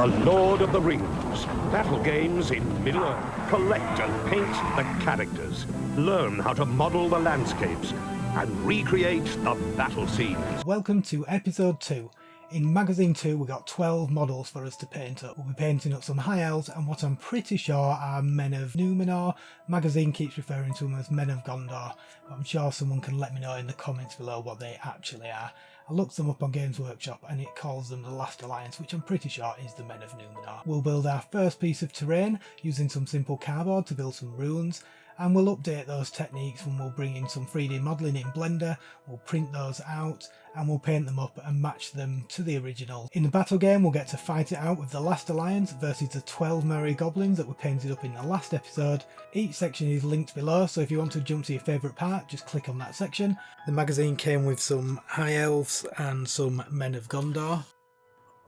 The Lord of the Rings. Battle games in Middle-earth. Collect and paint the characters. Learn how to model the landscapes and recreate the battle scenes. Welcome to episode 2. In magazine 2 we got 12 models for us to paint up. We'll be painting up some High Elves and what I'm pretty sure are Men of Numenor. Magazine keeps referring to them as Men of Gondor, but I'm sure someone can let me know in the comments below what they actually are. I looked them up on Games Workshop and it calls them the Last Alliance, which I'm pretty sure is the Men of Numenor. We'll build our first piece of terrain using some simple cardboard to build some runes, and we'll update those techniques when we'll bring in some 3D modelling in Blender. We'll print those out and we'll paint them up and match them to the original. In the battle game we'll get to fight it out with the Last Alliance versus the 12 merry goblins that were painted up in the last episode. Each section is linked below, so if you want to jump to your favourite part, just click on that section. The magazine came with some High Elves and some Men of Gondor.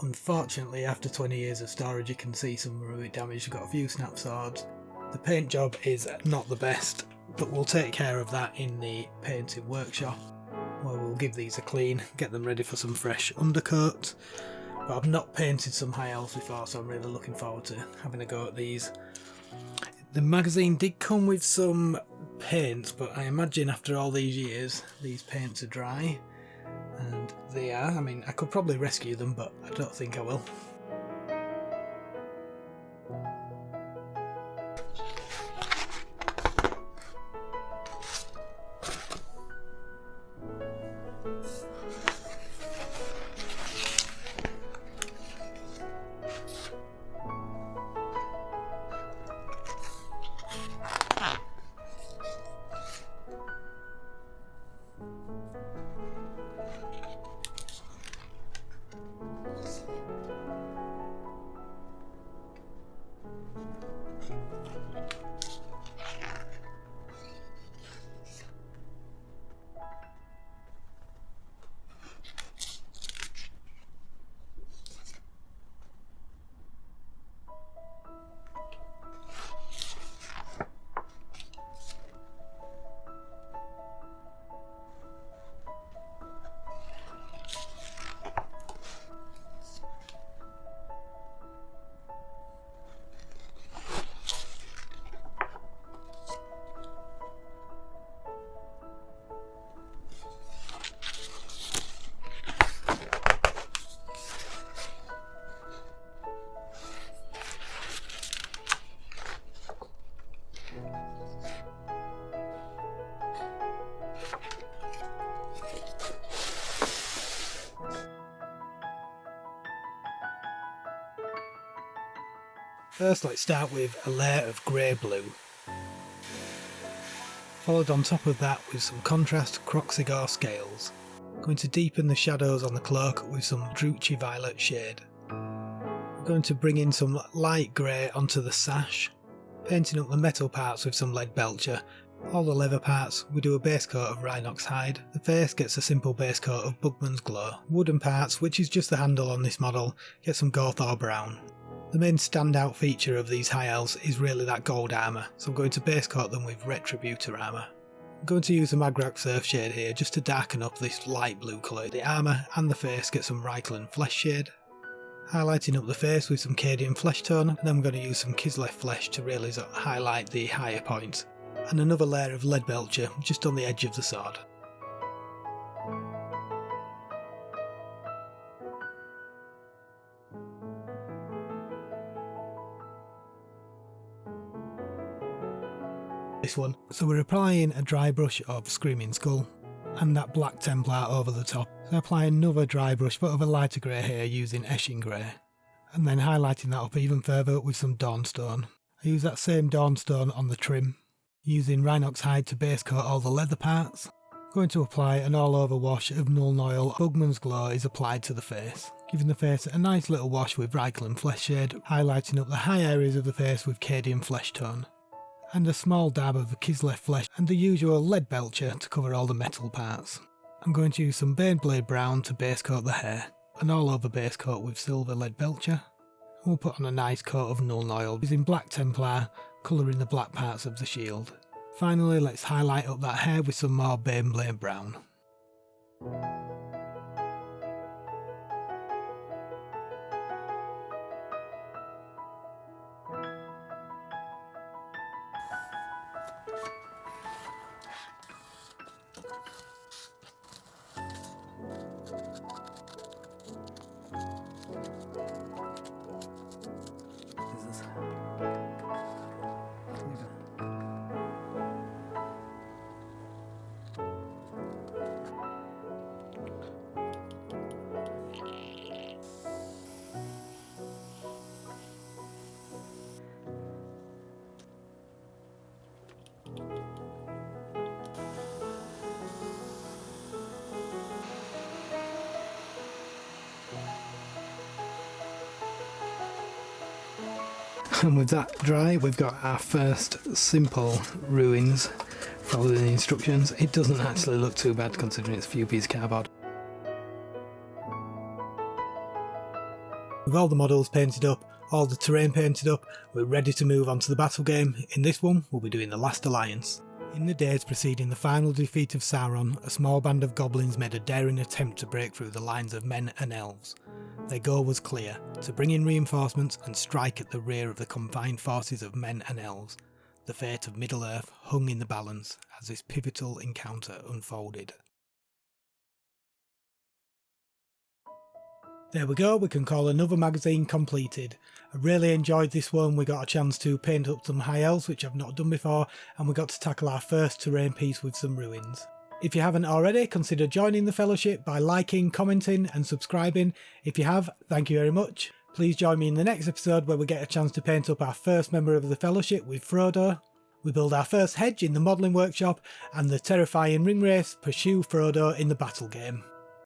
Unfortunately, after 20 years of storage you can see some ruby damage. We've got a few snap swords. The paint job is not the best, but we'll take care of that in the painting workshop, where we'll give these a clean, get them ready for some fresh undercoat. But I've not painted some High Elves before, so I'm really looking forward to having a go at these. The magazine did come with some paints, but I imagine after all these years these paints are dry, and they are. I mean, I could probably rescue them, but I don't think I will. First, let's start with a layer of grey-blue, followed on top of that with some contrast Croxigor scales. Going to deepen the shadows on the cloak with some Druchii violet shade. We're going to bring in some light grey onto the sash, painting up the metal parts with some lead belcher. All the leather parts we do a base coat of Rhinox hide. The face gets a simple base coat of Bugman's Glow. Wooden parts, which is just the handle on this model, get some Gothor brown. The main standout feature of these High Elves is really that gold armour, so I'm going to base coat them with Retributor armour. I'm going to use the Magrax Earth shade here just to darken up this light blue colour. The armour and the face get some Reikland Flesh shade. Highlighting up the face with some Cadian Flesh tone, and then I'm going to use some Kislev Flesh to really highlight the higher points. And another layer of lead belcher just on the edge of the sword. This one. So we're applying a dry brush of Screaming Skull and that black Templar over the top. So apply another dry brush but of a lighter grey here using Eshin Grey, and then highlighting that up even further with some Dawnstone. I use that same Dawnstone on the trim, using Rhinox hide to base coat all the leather parts. Going to apply an all over wash of Null Noil. Bugman's Glow is applied to the face, giving the face a nice little wash with Reikland Flesh shade, highlighting up the high areas of the face with Cadian Flesh tone. And a small dab of Kislev Flesh and the usual lead belcher to cover all the metal parts. I'm going to use some Baneblade Brown to base coat the hair, an all over base coat with silver lead belcher. And we'll put on a nice coat of Null Noil using Black Templar, colouring the black parts of the shield. Finally, let's highlight up that hair with some more Baneblade Brown. And with that dry, we've got our first simple ruins. Following the instructions. It doesn't actually look too bad considering it's a few pieces of cardboard. With all the models painted up, all the terrain painted up, we're ready to move on to the battle game. In this one, we'll be doing the Last Alliance. In the days preceding the final defeat of Sauron, a small band of goblins made a daring attempt to break through the lines of men and elves. Their goal was clear, to bring in reinforcements and strike at the rear of the combined forces of men and elves. The fate of Middle-earth hung in the balance as this pivotal encounter unfolded. There we go, we can call another magazine completed. I really enjoyed this one. We got a chance to paint up some High Elves, which I've not done before, and we got to tackle our first terrain piece with some ruins. If you haven't already, consider joining the Fellowship by liking, commenting and subscribing. If you have, thank you very much. Please join me in the next episode where we get a chance to paint up our first member of the Fellowship with Frodo. We build our first hedge in the modelling workshop, and the terrifying ring wraiths pursue Frodo in the battle game.